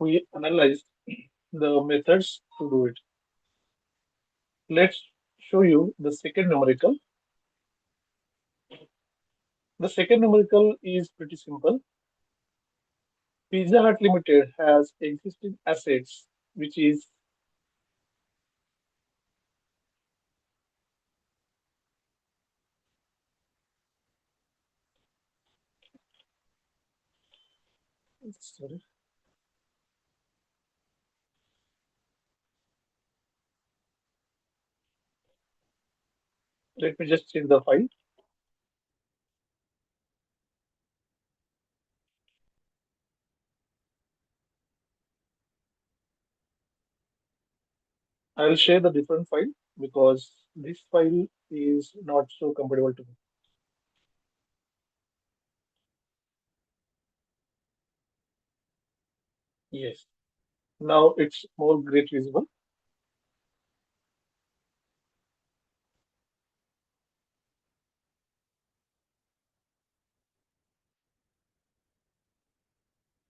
we analyzed the methods to do it. Let's show you the second numerical. The second numerical is pretty simple. Pizza Hut Limited has existing assets, which is sorry, let me just change the file. I'll share the different file because this file is not so compatible to me. Yes. Now it's more great visible.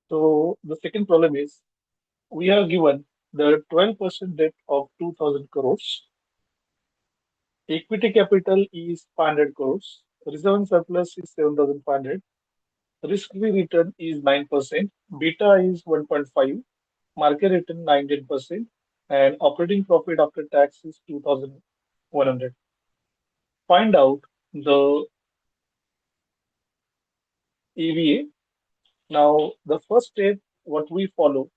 So the second problem is we are given the 12% debt of 2000 crores. Equity capital is 500 crores. Reserve and surplus is 7500. Risk-free return is 9%. Beta is 1.5. Market return 19%. And operating profit after tax is 2100. Find out the EVA. Now, the first step, what we follow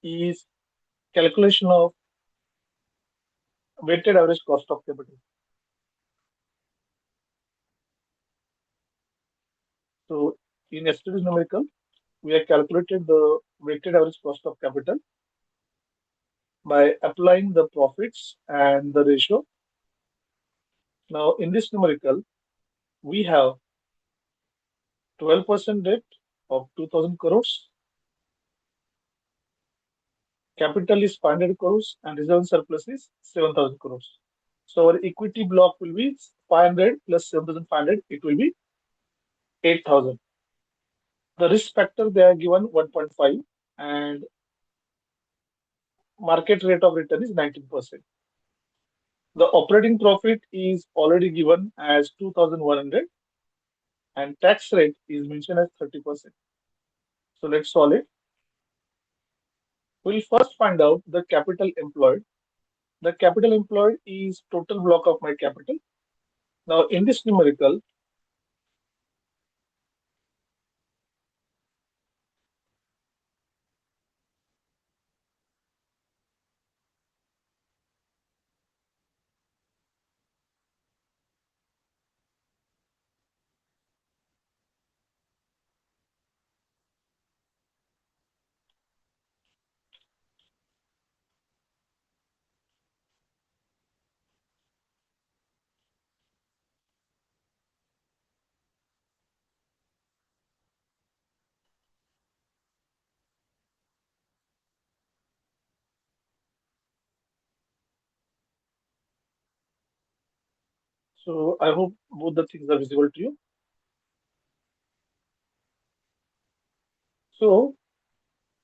is calculation of weighted average cost of capital. So, in S12 numerical, we have calculated the weighted average cost of capital by applying the profits and the ratio. Now, in this numerical, we have 12% debt of 2000 crores, capital is 500 crores, and reserve surplus is 7000 crores. So, our equity block will be 500 plus 7500, it will be 8000. The risk factor they are given 1.5 and market rate of return is 19%. The operating profit is already given as 2100 and tax rate is mentioned as 30%. So let's solve it. We'll first find out the capital employed. The capital employed is total block of my capital. Now in this numerical, so I hope both the things are visible to you. So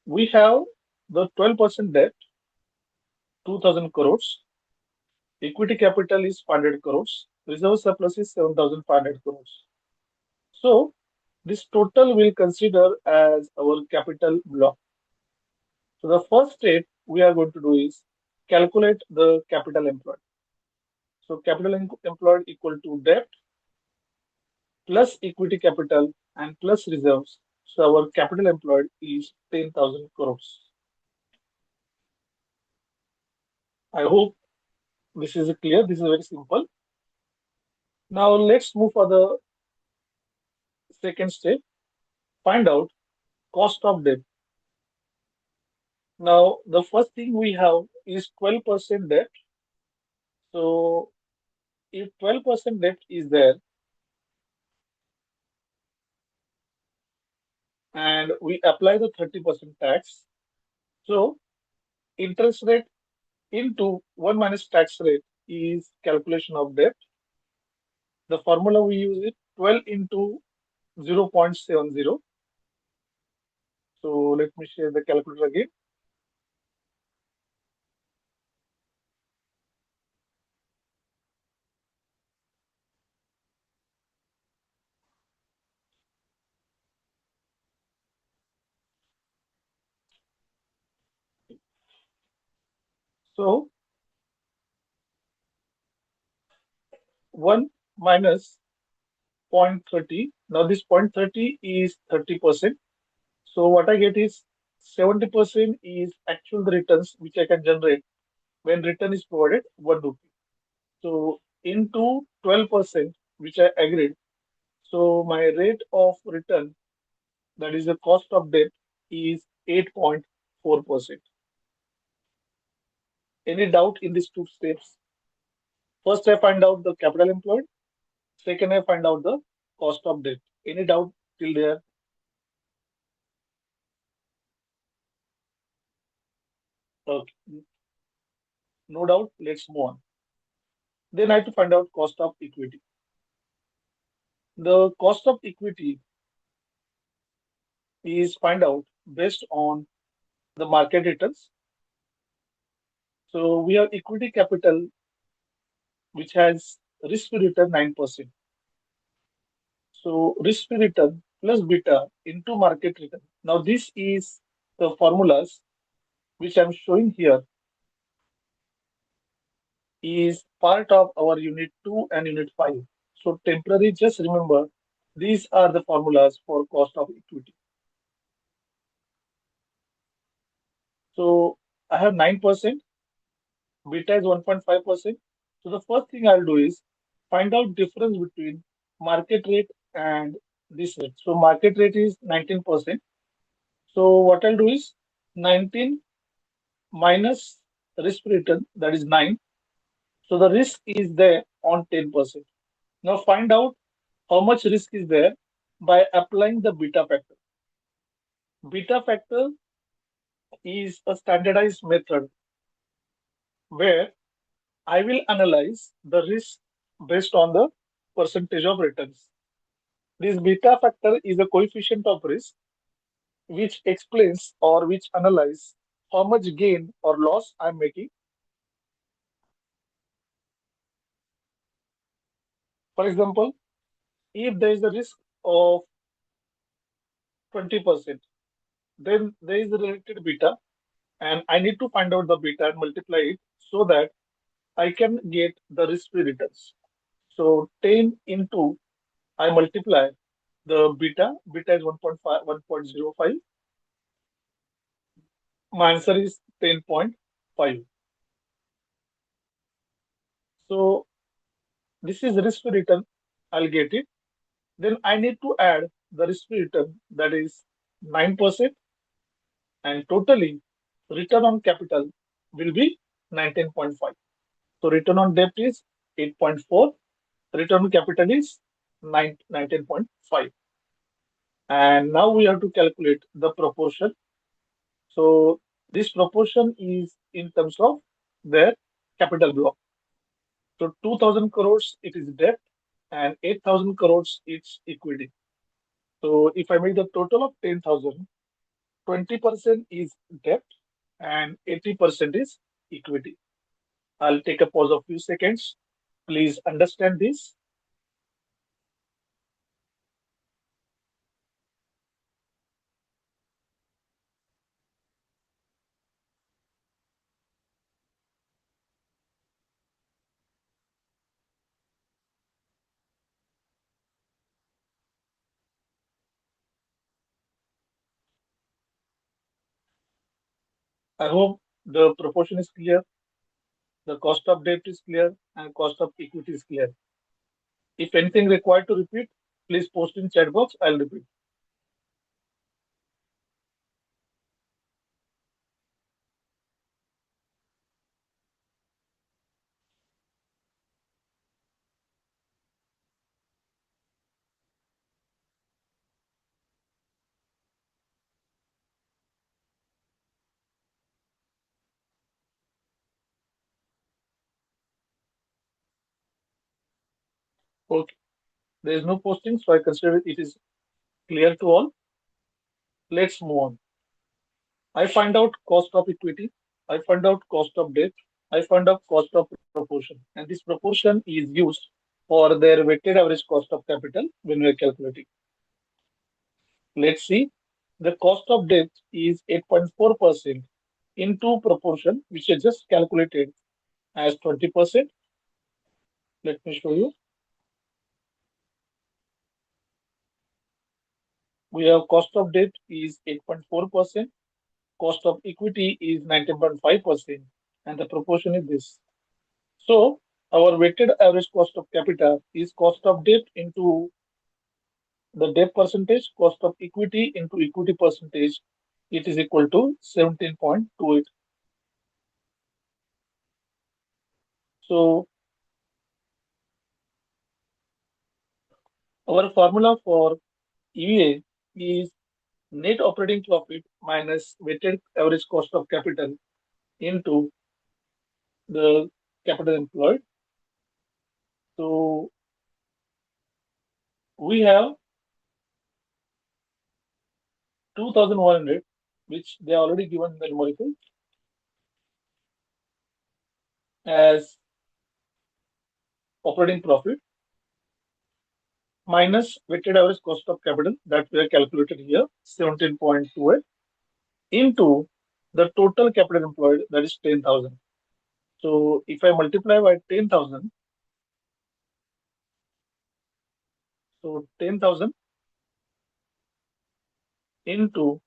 we have the 12% debt, 2000 crores. Equity capital is 500 crores. Reserve surplus is 7500 crores. So this total we'll consider as our capital block. So the first step we are going to do is calculate the capital employed. So capital employed equal to debt plus equity capital and plus reserves. So our capital employed is 10,000 crores. I hope this is clear. This is very simple. Now let's move for the second step. Find out cost of debt. Now the first thing we have is 12% debt. So if 12% debt is there and we apply the 30% tax, so interest rate into 1 minus tax rate is calculation of debt. The formula we use is 12 into 0.70. So let me share the calculator again. So 1 minus 0.30. Now this 0.30 is 30%. So what I get is 70% is actual returns which I can generate when return is provided 1 rupee. So into 12%, which I agreed. So my rate of return, that is the cost of debt, is 8.4%. Any doubt in these two steps? First, I find out the capital employed. Second, I find out the cost of debt. Any doubt till there? Okay, no doubt. Let's move on. Then I have to find out cost of equity. The cost of equity is find out based on the market returns. So we have equity capital which has risk-free return 9%. So risk-free return plus beta into market return. Now this is the formulas which I'm showing here is part of our unit 2 and unit 5. So temporary, just remember these are the formulas for cost of equity. So I have 9%, beta is 1.5%. So the first thing I'll do is find out difference between market rate and this rate. So market rate is 19%. So what I'll do is 19 minus risk return, that is 9. So the risk is there on 10%. Now find out how much risk is there by applying the beta factor. Beta factor is a standardized method where I will analyze the risk based on the percentage of returns. This beta factor is a coefficient of risk which explains or which analyze how much gain or loss I'm making. For example, if there is a risk of 20%, then there is a related beta, and I need to find out the beta and multiply it so that I can get the risk-free returns. So 10 into I multiply the beta is 1.5, 1.05. My answer is 10.5. So this is risk-free return. I'll get it. Then I need to add the risk-free return, that is 9%, and totally return on capital will be 19.5. So return on debt is 8.4, return on capital is 19.5. And now we have to calculate the proportion. So this proportion is in terms of their capital block. So 2000 crores it is debt and 8000 crores it's equity. So if I make the total of 10,000, 20% is debt and 80% is equity. I'll take a pause of few seconds. Please understand this. I hope the proportion is clear, the cost of debt is clear, and cost of equity is clear. If anything required to repeat, please post in chat box. I'll repeat. Okay. There is no posting, so I consider it is clear to all. Let's move on. I find out cost of equity, I find out cost of debt, I find out cost of proportion. And this proportion is used for their weighted average cost of capital when we are calculating. Let's see. The cost of debt is 8.4% into proportion, which is just calculated as 20%. Let me show you. We have cost of debt is 8.4%, cost of equity is 19.5%, and the proportion is this. So our weighted average cost of capital is cost of debt into the debt percentage, cost of equity into equity percentage. It is equal to 17.28. So our formula for EVA is net operating profit minus weighted average cost of capital into the capital employed. So we have 2,100, which they are already given in the numerical as operating profit minus weighted average cost of capital that we have calculated here, 17.28, into the total capital employed, that is 10,000. So if I multiply by 10,000, so 10,000 into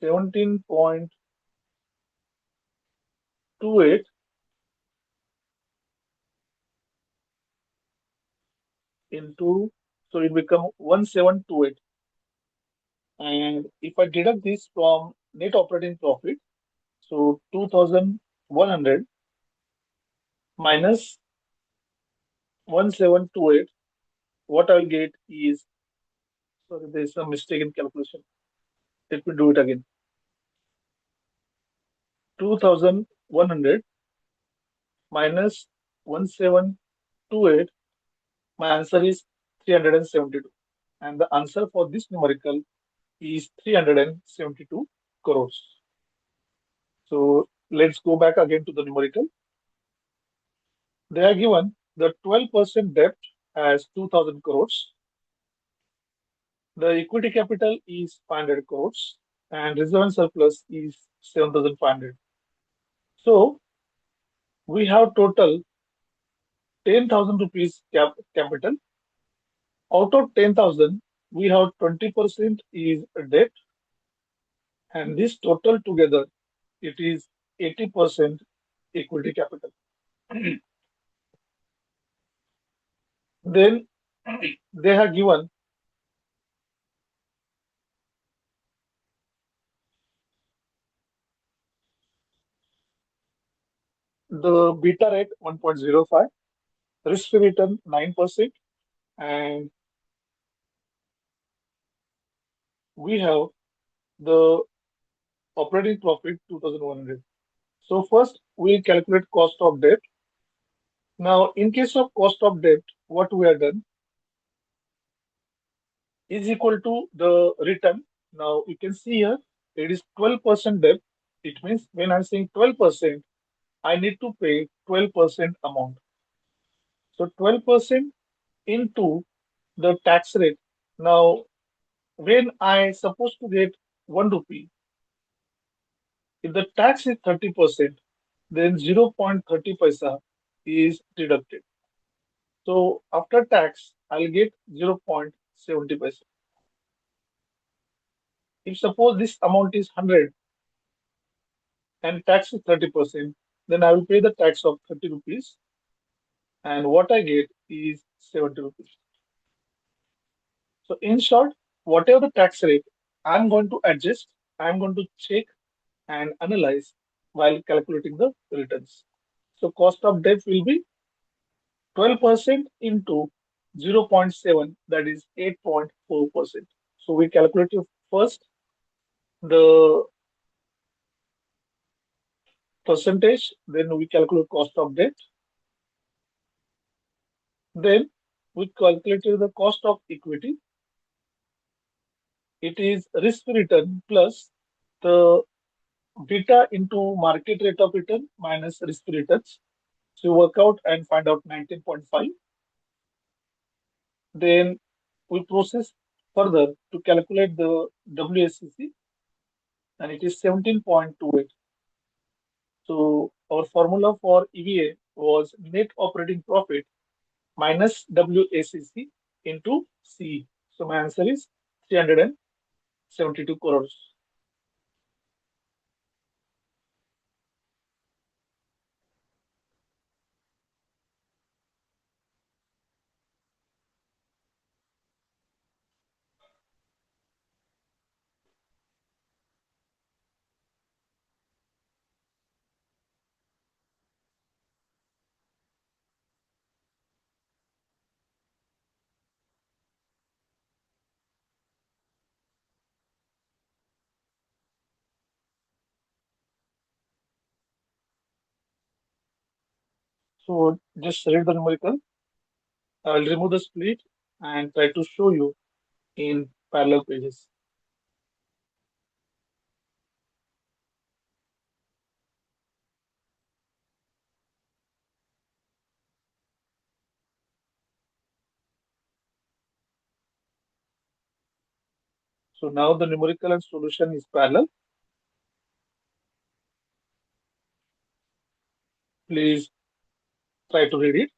17.28 into, so it become 1728. And if I deduct this from net operating profit, so 2,100 minus 1728, what I'll get is, sorry, there's a mistake in calculation. Let me do it again. 2,100 minus 1728, my answer is 372. And the answer for this numerical is 372 crores. So let's go back again to the numerical. They are given the 12% debt as 2,000 crores. The equity capital is 500 crores and reserve and surplus is 7,500. So we have total 10,000 rupees capital. Out of 10,000, we have 20% is debt, and this total together, it is 80% equity capital. Then they have given the beta rate 1.05, risk-free return 9%, and we have the operating profit 2,100. So first we calculate cost of debt. Now in case of cost of debt, what we have done is equal to the return. Now you can see here it is 12% debt. It means when I'm saying 12%, I need to pay 12% amount. So 12% into the tax rate. Now when I supposed to get 1 rupee, if the tax is 30%, then 0.30 paisa is deducted. So after tax, I'll get 0.70 paisa. If suppose this amount is 100 and tax is 30%, then I will pay the tax of 30 rupees and what I get is 70 rupees. So in short, whatever the tax rate, I'm going to adjust, I'm going to check and analyze while calculating the returns. So cost of debt will be 12% into 0.7, that is 8.4%. So we calculate first the percentage, then we calculate cost of debt, then we calculated the cost of equity. It is risk return plus the beta into market rate of return minus risk-free returns. So you work out and find out 19.5. Then we process further to calculate the WACC, and it is 17.28. So our formula for EVA was net operating profit minus WACC into C. So my answer is 372 crores. So just read the numerical. I will remove the split and try to show you in parallel pages. So now the numerical and solution is parallel. Please try to read it.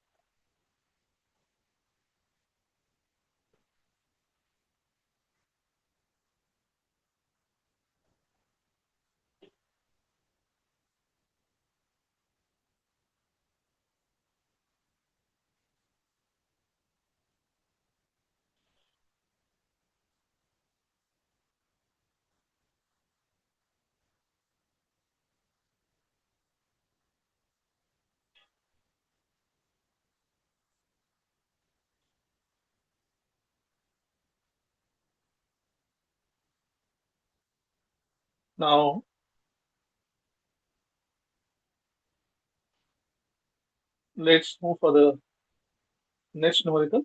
Now let's move for the next numerical.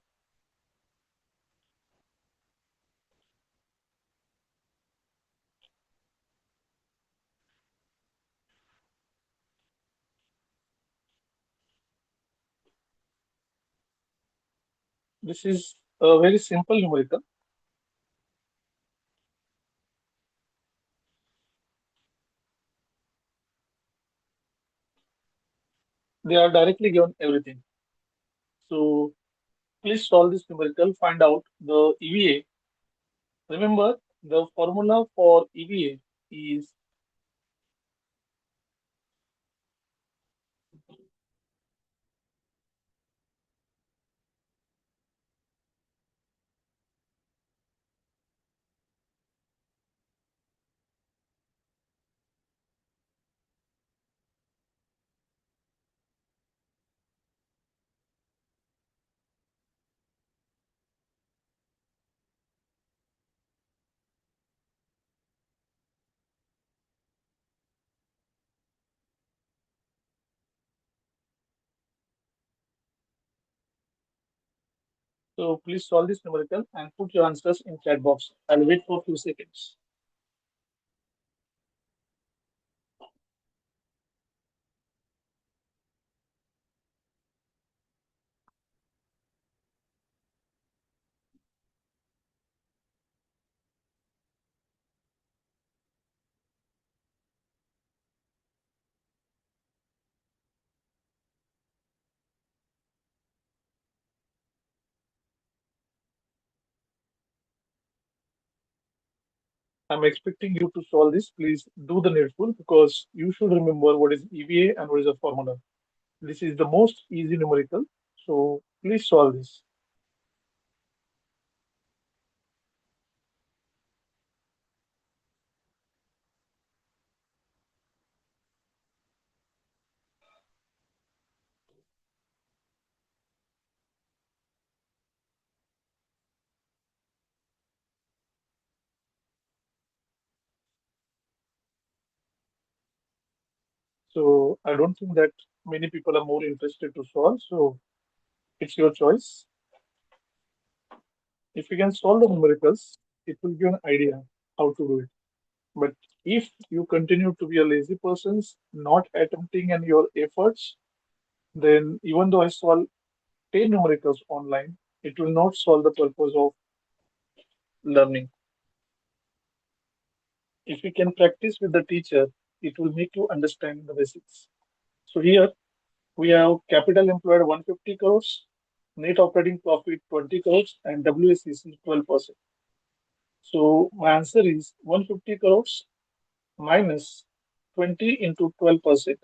This is a very simple numerical. They are directly given everything. So please solve this numerical, find out the EVA. Remember, the formula for EVA is so please solve this numerical and put your answers in chat box. I'll wait for a few seconds. I'm expecting you to solve this. Please do the needful because you should remember what is EVA and what is the formula. This is the most easy numerical. So please solve this. So I don't think that many people are more interested to solve. So it's your choice. If you can solve the numericals, it will give an idea how to do it. But If you continue to be a lazy person, not attempting in your efforts, then even though I solve 10 numericals online, it will not solve the purpose of learning. If you can practice with the teacher, it will make you understand the basics. So here we have capital employed 150 crores, net operating profit 20 crores, and WACC 12%. So my answer is 150 crores minus 20 into 12%.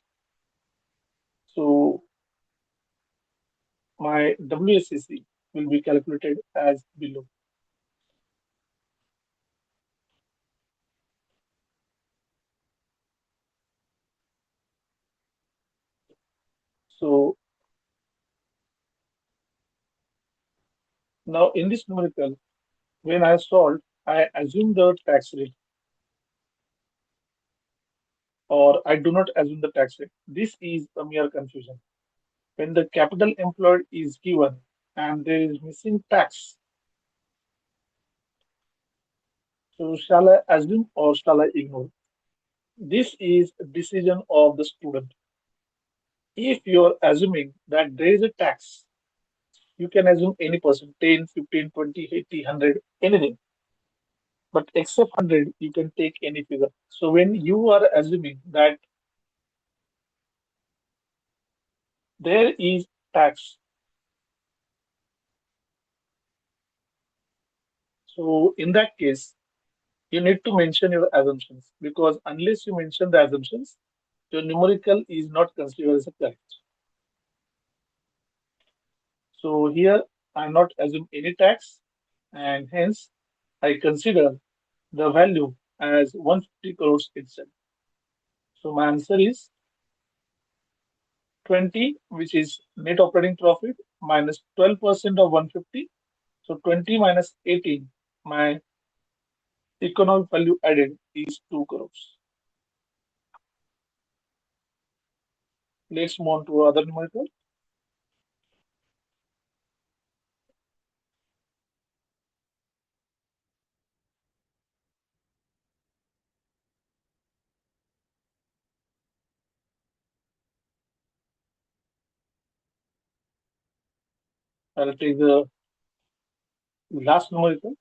So my WACC will be calculated as below. So now in this numerical, when I solved, I assume the tax rate or I do not assume the tax rate. This is a mere confusion. When the capital employed is given and there is missing tax, so shall I assume or shall I ignore? This is a decision of the student. If you're assuming that there is a tax, you can assume any percent, 10, 15, 20, 80, 100, anything. But except 100, you can take any figure. So when you are assuming that there is tax, so in that case, you need to mention your assumptions because unless you mention the assumptions, your numerical is not considered as a correct. So here I'm not assume any tax and hence I consider the value as 150 crores itself. So my answer is 20, which is net operating profit minus 12% of 150. So 20 minus 18, my economic value added is 2 crores. Let's move on to other numerical. I'll take the last numerical.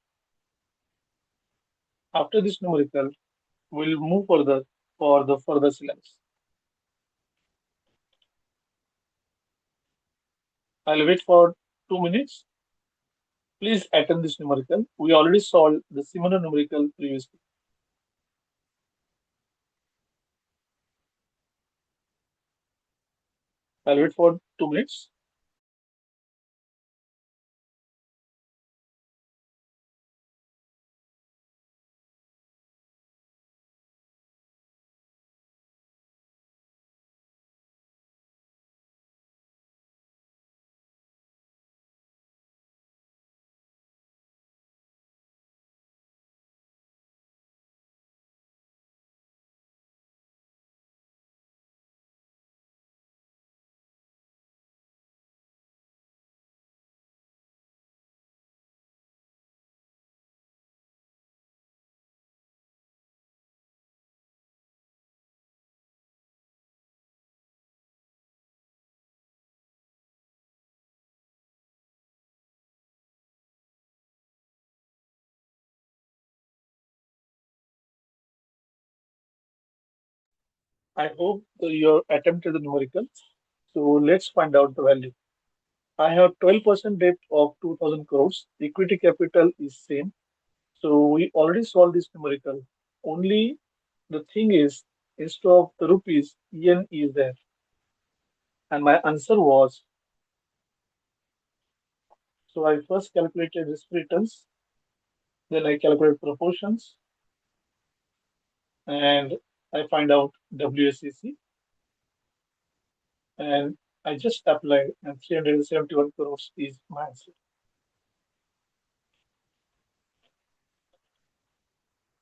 After this numerical, we'll move further for the further syllabus. I'll wait for 2 minutes. Please attempt this numerical. We already solved the similar numerical previously. I'll wait for 2 minutes. I hope that you attempted the numerical. So let's find out the value. I have 12% debt of 2000 crores. Equity capital is same. So we already solved this numerical. Only the thing is, instead of the rupees, yen is there. And my answer was, so I first calculated risk returns, then I calculated proportions, and I find out WSCC, and I just applied, and 371 crores is my answer.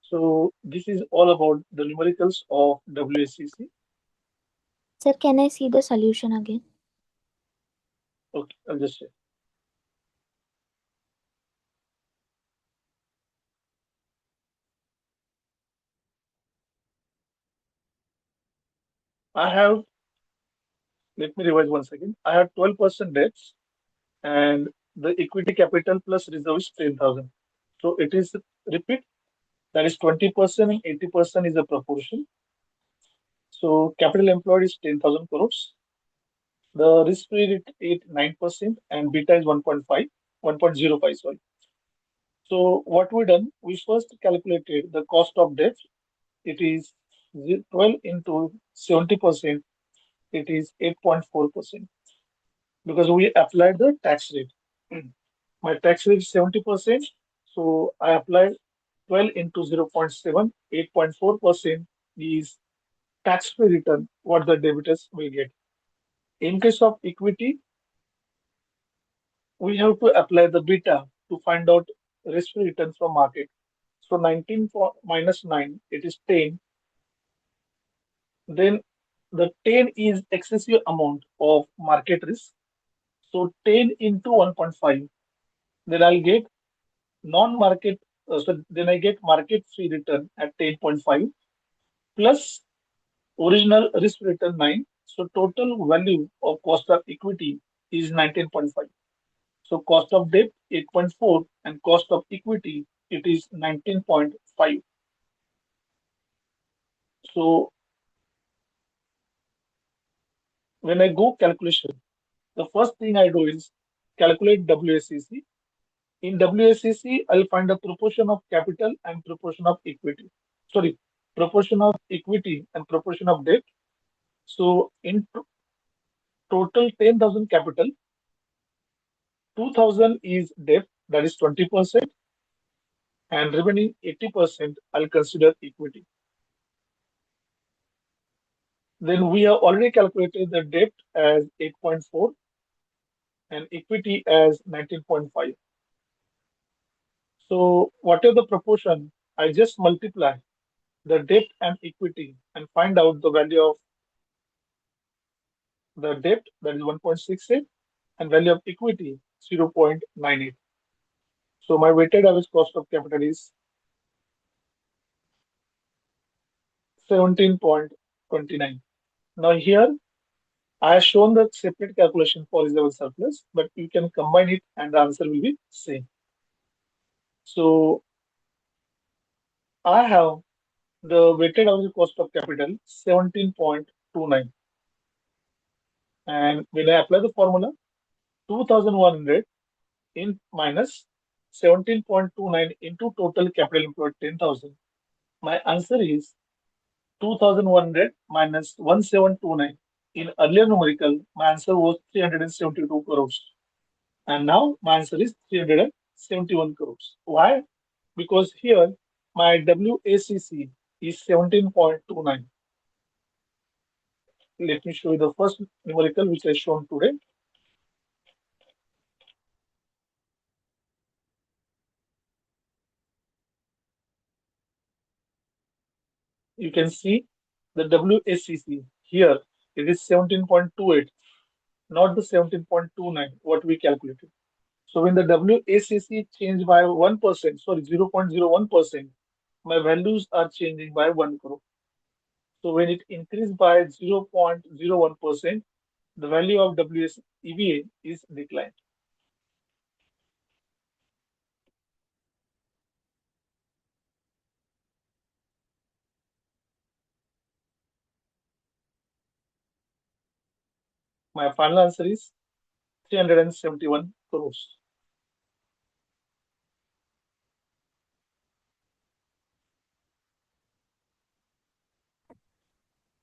So this is all about the numericals of WSCC. Sir, can I see the solution again? Okay, I'll just say. I have, let me revise once again. I have 12% debts and the equity capital plus reserve is 10,000. So it is, repeat, that is 20% and 80% is a proportion. So capital employed is 10,000 crores. The risk-free rate is 9% and beta is 1.5, 1.05, sorry. So what we done, we first calculated the cost of debt. It is 12 into 70%, it is 8.4% because we applied the tax rate. My tax rate is 70%, so I applied 12 into 0.7, 8.4% is tax-free return what the debitors will get. In case of equity, we have to apply the beta to find out risk-free return from market. So 19 for minus 9, it is 10. Then the 10 is excessive amount of market risk. So 10 into 1.5, then I'll get non-market, so then I get market free return at 10.5 plus original risk return 9. So total value of cost of equity is 19.5. So cost of debt 8.4 and cost of equity it is 19.5. So when I go calculation, the first thing I do is calculate WACC. In WACC, I'll find the proportion of capital and proportion of equity. Sorry, proportion of equity and proportion of debt. So in total 10,000 capital, 2,000 is debt, that is 20%, and remaining 80% I'll consider equity. Then we have already calculated the debt as 8.4 and equity as 19.5. So whatever the proportion, I just multiply the debt and equity and find out the value of the debt, that is 1.68, and value of equity 0.98. So my weighted average cost of capital is 17.29. Now here I have shown the separate calculation for reserve surplus, but you can combine it and the answer will be same. So I have the weighted average cost of capital 17.29. And when I apply the formula, 2,100 in minus 17.29 into total capital employed 10,000. My answer is 2,100 minus 1729. In earlier numerical, my answer was 372 crores. And now my answer is 371 crores. Why? Because here my WACC is 17.29. Let me show you the first numerical which I shown today. You can see the WACC here it is 17.28, not the 17.29 what we calculated. So when the WACC changed by 1%, sorry, 0.01%, my values are changing by 1 crore. So when it increased by 0.01%, the value of WSEVA is declined. My final answer is 371 crores.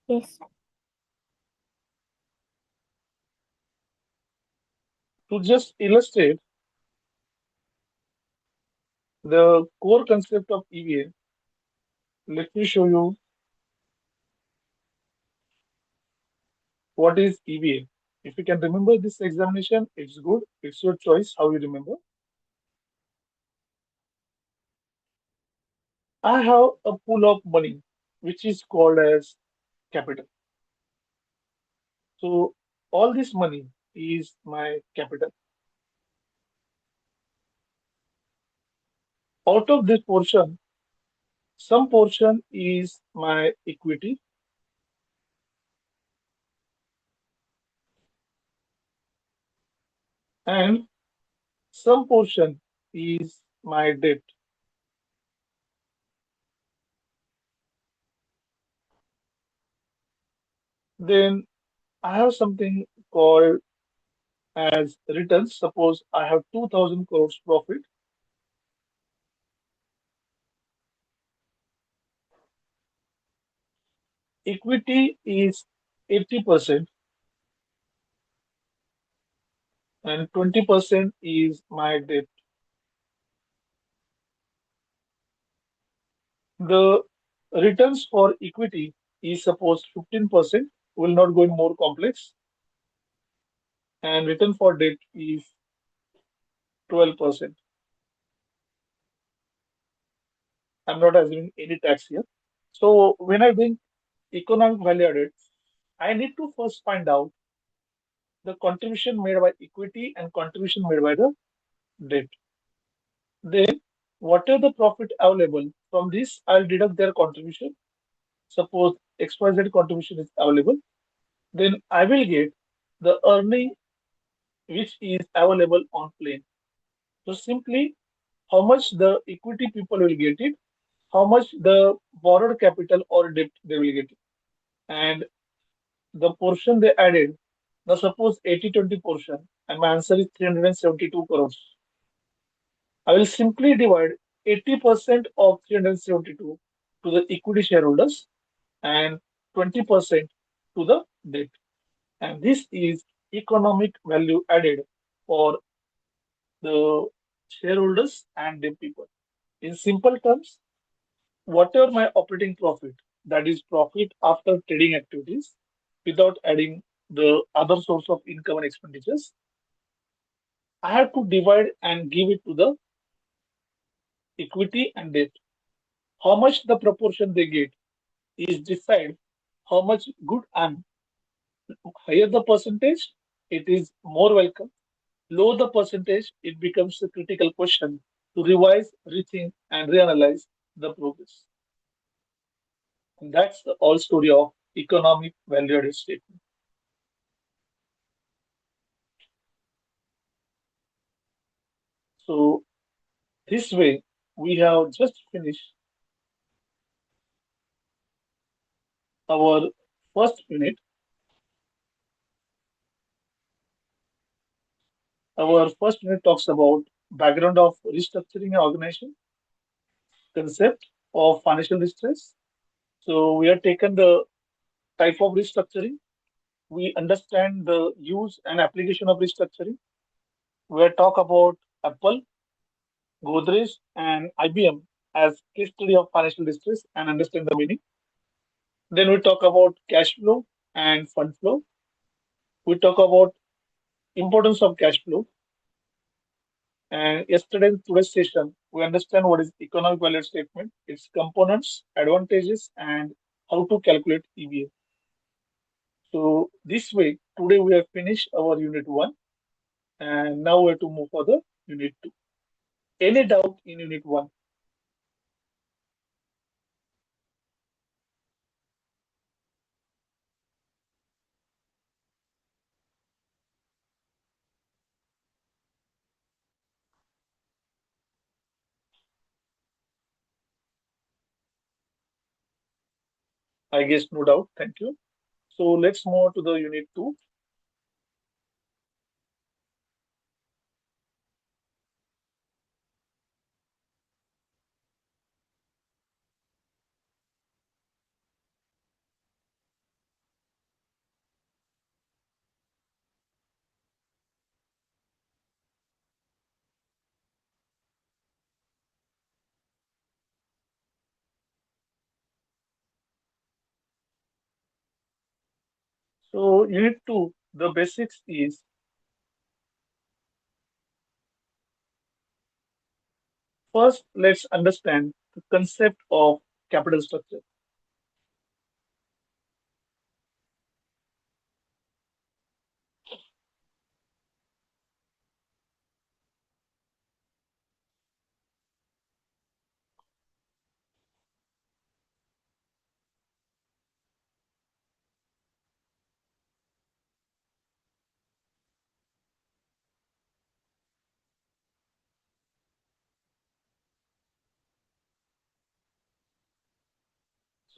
Yes. To just illustrate the core concept of EVA, let me show you what is EVA. If you can remember this examination, it's good. It's your choice how you remember. I have a pool of money which is called as capital. So all this money is my capital. Out of this portion, some portion is my equity and some portion is my debt. Then I have something called as returns. Suppose I have 2000 crores profit. Equity is 80% and 20% is my debt. The returns for equity is suppose 15%, will not go in more complex, and return for debt is 12%. I'm not assuming any tax here. So when I bring economic value added, I need to first find out the contribution made by equity and contribution made by the debt. Then, whatever the profit available from this, I'll deduct their contribution. Suppose XYZ contribution is available, then I will get the earning which is available on plane. So simply, how much the equity people will get it, how much the borrowed capital or debt they will get it, and the portion they added. Now suppose 80-20 portion, and my answer is 372 crores. I will simply divide 80% of 372 to the equity shareholders and 20% to the debt. And this is economic value added for the shareholders and the people. In simple terms, whatever my operating profit, that is profit after trading activities, without adding the other source of income and expenditures, I have to divide and give it to the equity and debt. How much the proportion they get is decide how much good I'm. Higher the percentage, it is more welcome. Low the percentage, it becomes a critical question to revise, rethink, and reanalyze the progress. And that's the whole story of economic value added statement. So this way, we have just finished our first unit. Our first unit talks about background of restructuring an organization, concept of financial distress. So we have taken the type of restructuring. We understand the use and application of restructuring. We have talk about Apple, Godrej, and IBM as case study of financial distress and understand the meaning. Then we talk about cash flow and fund flow. We talk about importance of cash flow. And yesterday in today's session, we understand what is economic value statement, its components, advantages, and how to calculate EVA. So this way, today we have finished our unit one, and now we have to move for the unit two. Any doubt in unit one? I guess no doubt. Thank you. So let's move to the unit two. So unit two, the basics is first let's understand the concept of capital structure.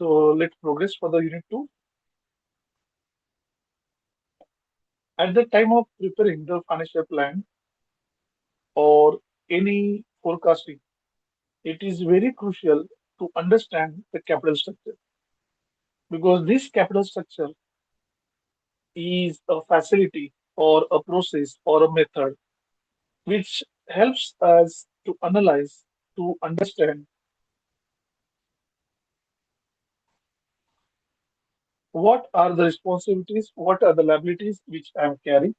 So let's progress for the unit 2. At the time of preparing the financial plan or any forecasting, it is very crucial to understand the capital structure because this capital structure is a facility or a process or a method which helps us to analyze, to understand what are the responsibilities, what are the liabilities which I am carrying,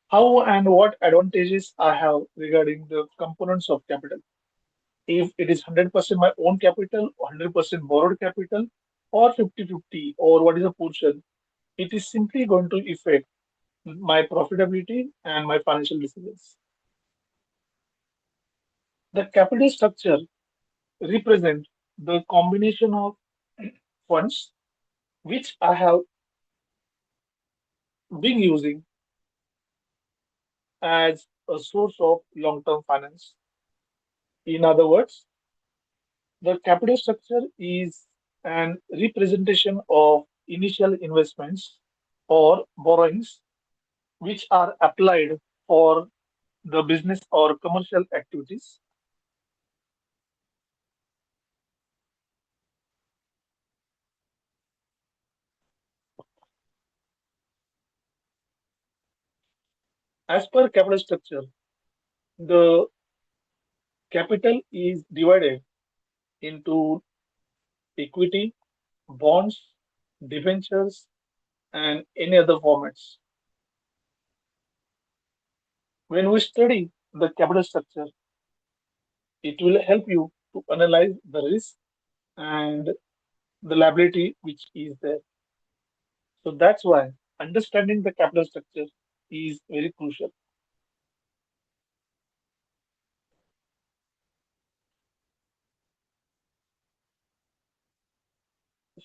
how and what advantages I have regarding the components of capital. If it is 100% my own capital, 100% borrowed capital, or 50-50, or what is the portion, it is simply going to affect my profitability and my financial decisions. The capital structure represent the combination of funds which I have been using as a source of long-term finance. In other words, the capital structure is an representation of initial investments or borrowings which are applied for the business or commercial activities. As per capital structure, the capital is divided into equity, bonds, debentures, and any other formats. When we study the capital structure, it will help you to analyze the risk and the liability which is there. So that's why understanding the capital structure is very crucial.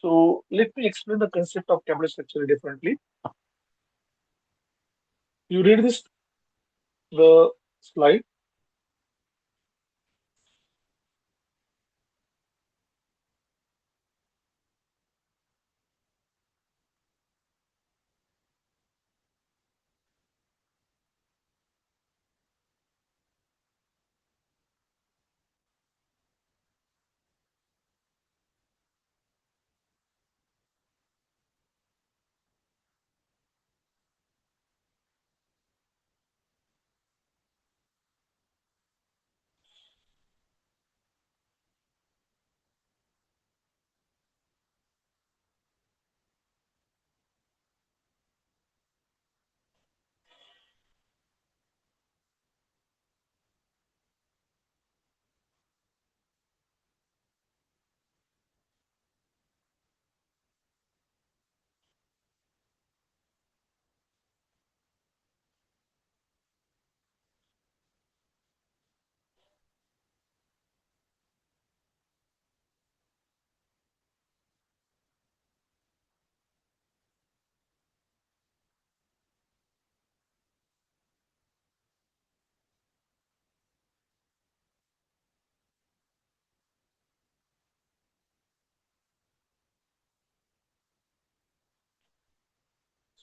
So let me explain the concept of capital structure differently. You read this the slide.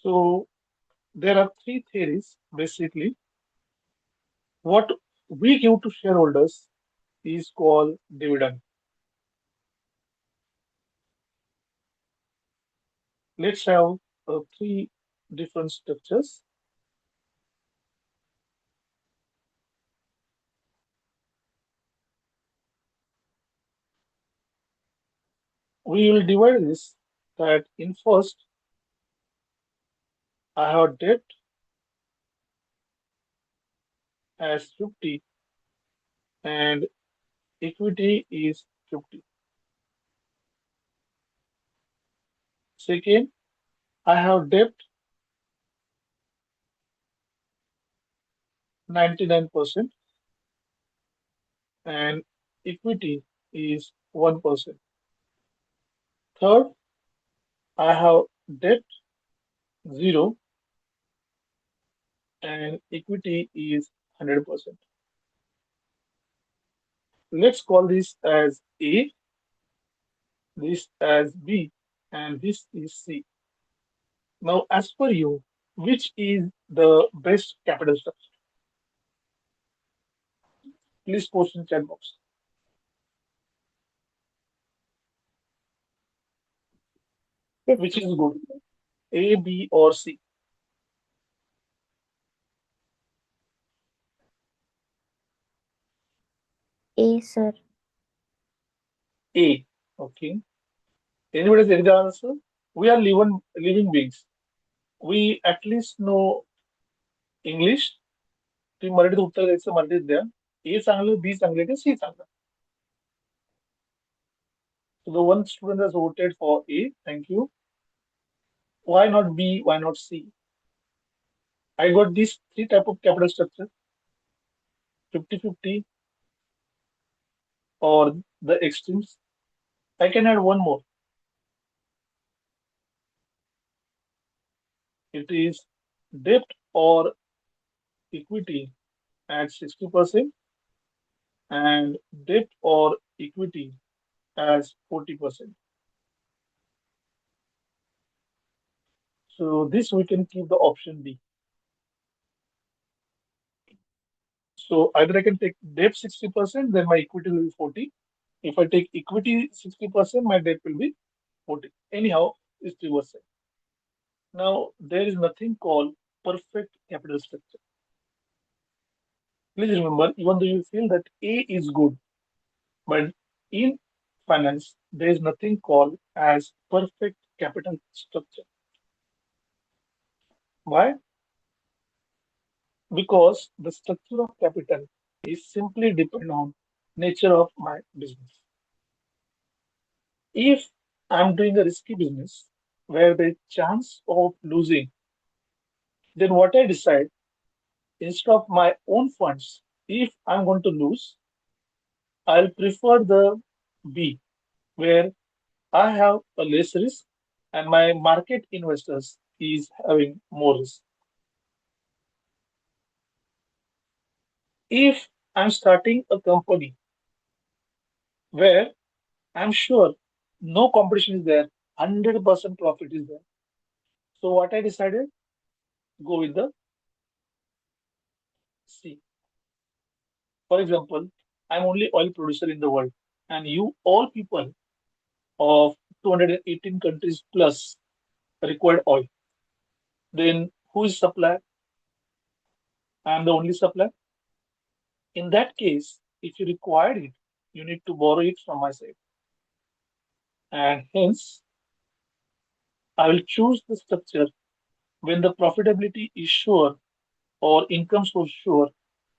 So there are three theories basically. What we give to shareholders is called dividend. Let's have three different structures. We will divide this that in first I have debt as 50 and equity is 50. Second, I have debt 99% and equity is 1%. Third, I have debt 0 and equity is 100%. Let's call this as A this as B, and this is C. Now, as per you, which is the best capital structure? Please post in chat box. Which 50. is good? A, B, or C? A, sir. A. Okay. Anybody has any answer? We are living beings. We at least know English. तुम्ही मराठीत उत्तर द्यायचं मराठीत द्या. A चांगलं, B चांगलं का C चांगलं? So the one student has voted for A. Thank you. Why not B? Why not C? I got these three type of capital structure: 50-50 or the extremes. I can add one more. It is debt or equity at 60% and debt or equity as 40%. So this we can keep the option D. So either I can take debt 60%, then my equity will be 40. If I take equity 60%, my debt will be 40. Anyhow, it's reversal. Now there is nothing called perfect capital structure. Please remember, even though you feel that A is good, but in finance, there is nothing called as perfect capital structure. Why? Because the structure of capital is simply depend on nature of my business. If I'm doing a risky business where the chance of losing, then what I decide instead of my own funds, if I'm going to lose, I'll prefer the B, where I have a less risk and my market investors is having more risk. If I'm starting a company where I'm sure no competition is there, 100% profit is there. So what I decided, go with the C. For example, I'm only oil producer in the world, and you all people of 218 countries plus required oil. Then who is supplier? I'm the only supplier. In that case, if you required it, you need to borrow it from my side. And hence, I will choose the structure when the profitability is sure or income source sure,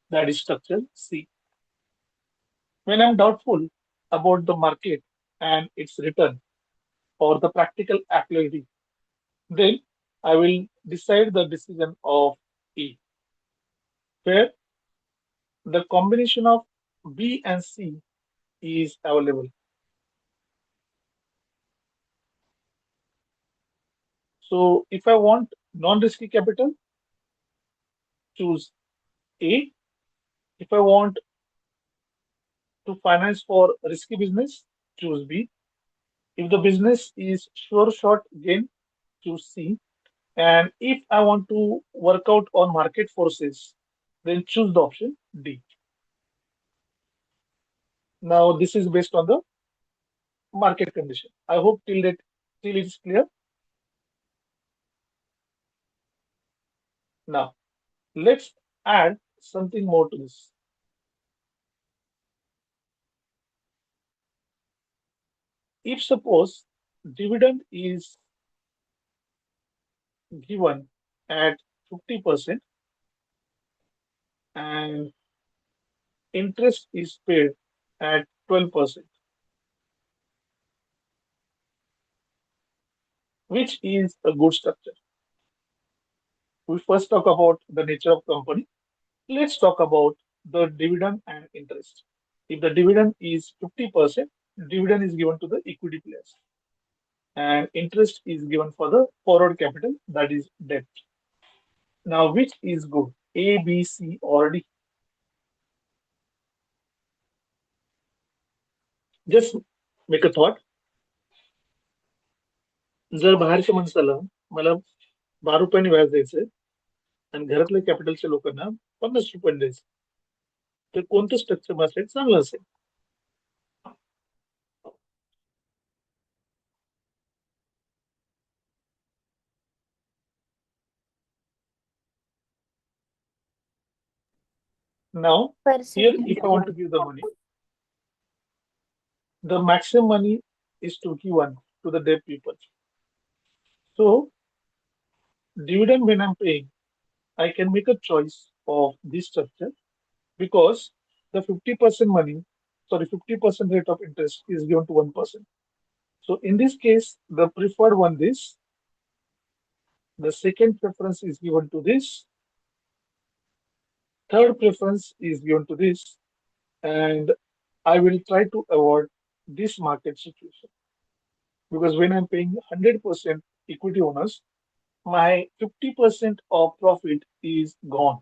that is structure C. When I'm doubtful about the market and its return or the practical applicability, then I will decide the decision of E, where the combination of B and C is available. So if I want non-risky capital, choose A. If I want to finance for risky business, choose B. If the business is sure short gain, choose C. And if I want to work out on market forces, then choose the option D. Now this is based on the market condition. I hope till it's clear. Now let's add something more to this. If suppose dividend is given at 50% and interest is paid at 12%, which is a good structure. We first talk about the nature of company. Let's talk about the dividend and interest. If the dividend is 50%, dividend is given to the equity players and interest is given for the forward capital, that is debt. Now, which is good? A, B, C, or D? Just make a thought. जर बाहेरच्या माणसाला मला 10 रुपयांनी व्याज द्यायचंय आणि घरातल्या कॅपिटलच्या लोकांना 50 रुपयांनी द्यायचं, तर कोणतं स्ट्रक्चर माझ्यासाठी चांगलं असेल? Now, here Percentage. if I want to give the money, the maximum money is to give one to the dead people. So dividend when I'm paying, I can make a choice of this structure because the 50% money, sorry, 50% rate of interest is given to one person. So in this case, the preferred one this, the second preference is given to this, third preference is given to this, and I will try to avoid this market situation because when I'm paying 100% equity owners, my 50% of profit is gone.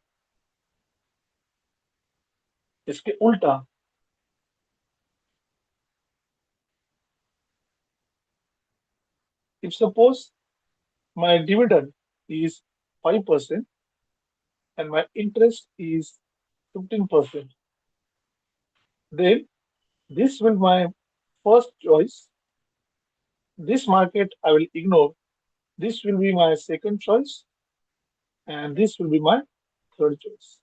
इसके उल्टा, if suppose my dividend is 5% and my interest is 15%, then this will my first choice. This market I will ignore. This will be my second choice, and this will be my third choice.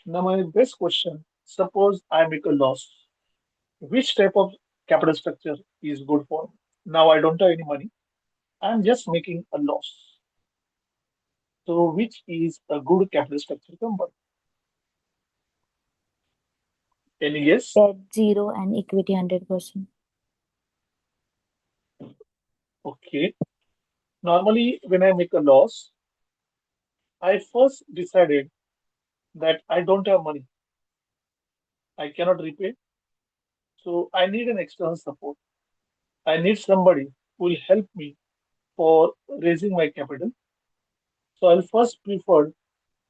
Now, my best question, suppose I make a loss. Which type of capital structure is good for me? Now, I don't have any money. I'm just making a loss. So, which is a good capital structure company? Any guess? Debt zero and equity 100%. Okay. Normally, when I make a loss, I first decided that I don't have money. I cannot repay. So, I need an external support. I need somebody who will help me for raising my capital. So, I'll first prefer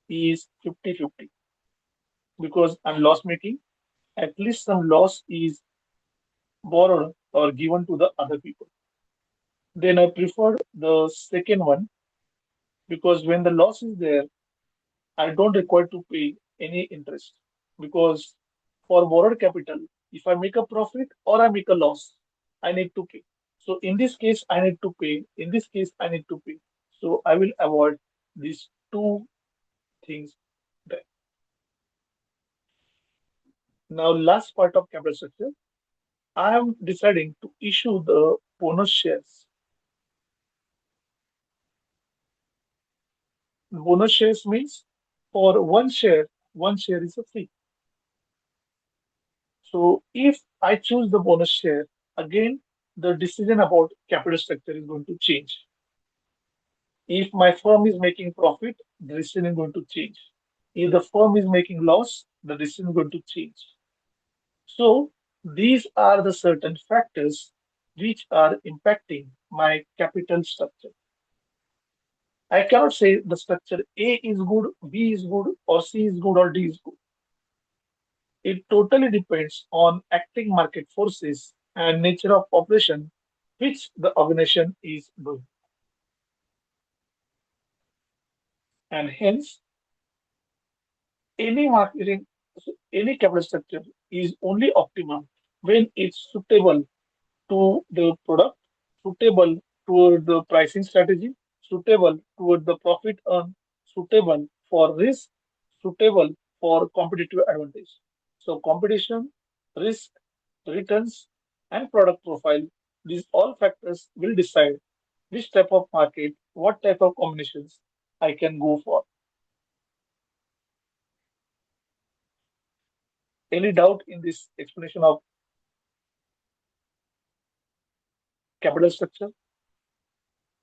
is 50-50 because I'm loss making. At least some loss is borrowed or given to the other people. Then I prefer the second one because when the loss is there, I don't require to pay any interest because for borrowed capital, if I make a profit or I make a loss, I need to pay. So in this case, I need to pay. In this case, I need to pay. So I will avoid these two things there. Now, last part of capital structure, I am deciding to issue the bonus shares. Bonus shares means for one share is a free. So if I choose the bonus share, again, the decision about capital structure is going to change. If my firm is making profit, the decision is going to change. If the firm is making loss, the decision is going to change. So these are the certain factors which are impacting my capital structure. I cannot say the structure A is good, B is good, or C is good, or D is good. It totally depends on acting market forces and nature of operation which the organization is doing. And hence, any marketing, any capital structure is only optimal when it's suitable to the product, suitable toward the pricing strategy, suitable toward the profit earned, suitable for risk, suitable for competitive advantage. So competition, risk, returns, and product profile, these all factors will decide which type of market, what type of combinations I can go for. Any doubt in this explanation of capital structure?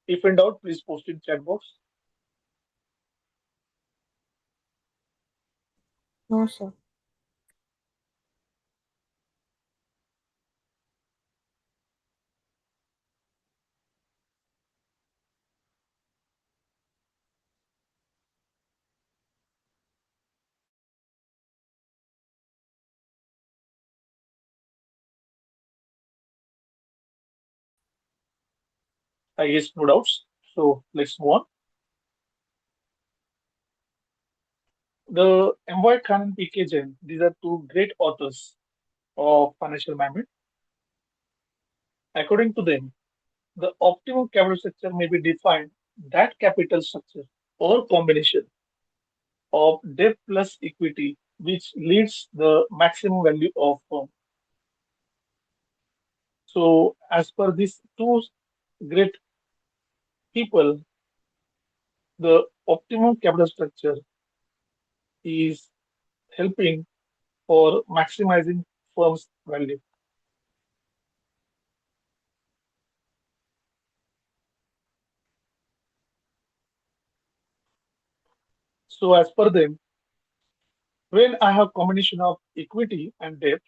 If in doubt, please post in chat box. No, sir. I guess no doubts. So let's move on. The MY Khan and PK Jain, these are two great authors of financial management. According to them, the optimum capital structure may be defined that capital structure or combination of debt plus equity which leads the maximum value of firm. So as per these two great people, the optimum capital structure is helping for maximizing firm's value. So as per them, when I have combination of equity and debt,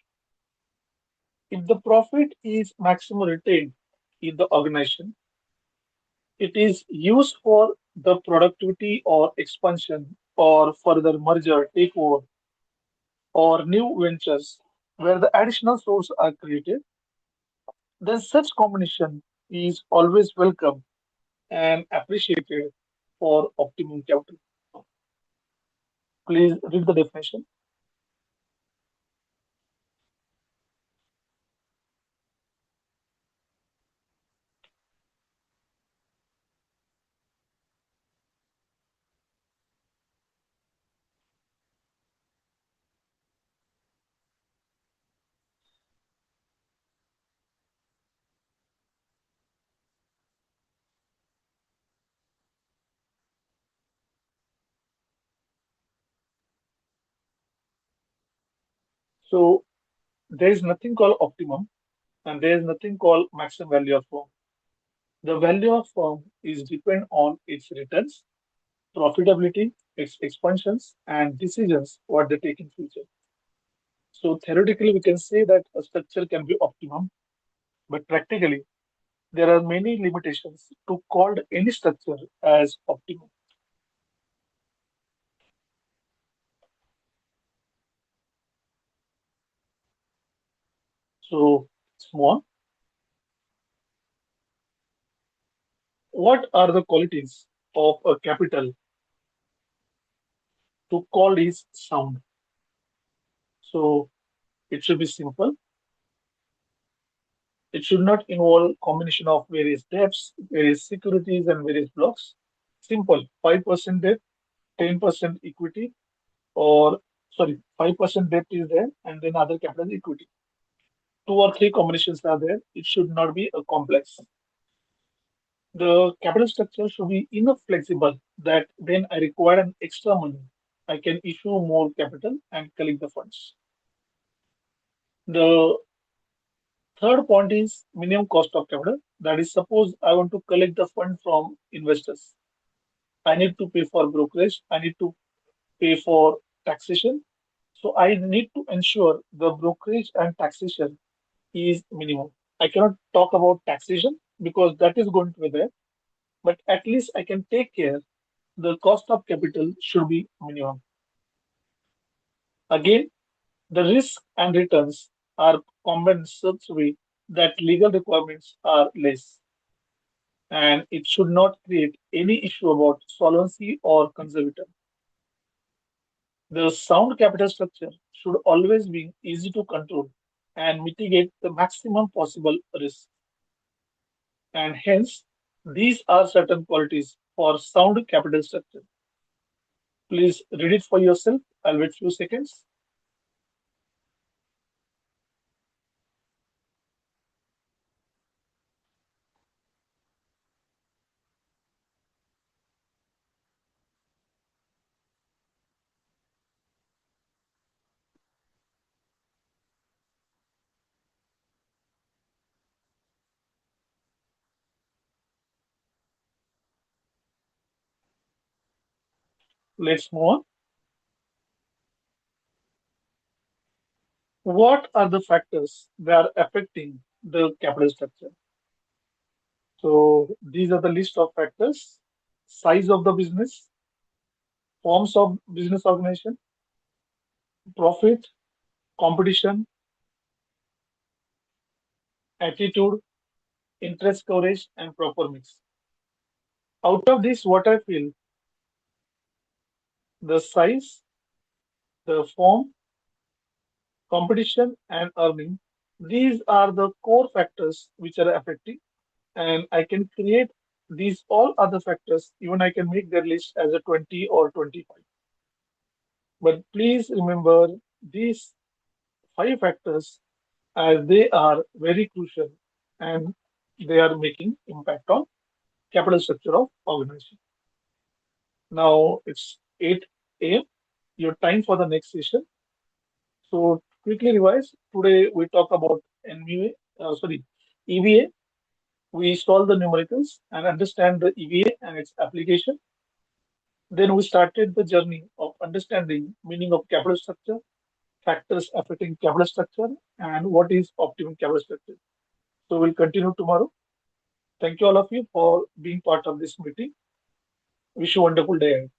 if the profit is maximum retained in the organization, it is used for the productivity or expansion or further merger, takeover, or new ventures where the additional sources are created, then such combination is always welcome and appreciated for optimum capital. Please read the definition. So there is nothing called optimum and there is nothing called maximum value of firm. The value of firm is depend on its returns, profitability, its expansions, and decisions what they take in future. So theoretically, we can say that a structure can be optimum, but practically, there are many limitations to call any structure as optimum. So, small, what are the qualities of a capital to call is sound? So, it should be simple. It should not involve combination of various debts, various securities, and various blocks. Simple, 5% debt, 10% equity, or sorry, 5% debt is there, and then other capital is equity. Two or three combinations are there. It should not be a complex. The capital structure should be enough flexible that when I require an extra money, I can issue more capital and collect the funds. The third point is minimum cost of capital. That is, suppose I want to collect the fund from investors. I need to pay for brokerage. I need to pay for taxation. So I need to ensure the brokerage and taxation is minimum. I cannot talk about taxation because that is going to be there, but at least I can take care the cost of capital should be minimum. Again, the risk and returns are combined such way that legal requirements are less, and it should not create any issue about solvency or conservator. The sound capital structure should always be easy to control and mitigate the maximum possible risk. And hence, these are certain qualities for sound capital structure. Please read it for yourself. I'll wait few seconds. Let's move on. What are the factors that are affecting the capital structure? So these are the list of factors: size of the business, forms of business organization, profit, competition, attitude, interest coverage, and proper mix. Out of this, what I feel, the size, the form, competition, and earning, these are the core factors which are affecting, and I can create these all other factors, even I can make their list as a 20 or 25. But please remember these five factors as they are very crucial and they are making impact on capital structure of organization. Now it's 8 a.m. Your time for the next session. So quickly revise. Today we talk about EVA. We solve the numericals and understand the EVA and its application. Then we started the journey of understanding meaning of capital structure, factors affecting capital structure, and what is optimum capital structure. So we'll continue tomorrow. Thank you all of you for being part of this meeting. Wish you a wonderful day ahead.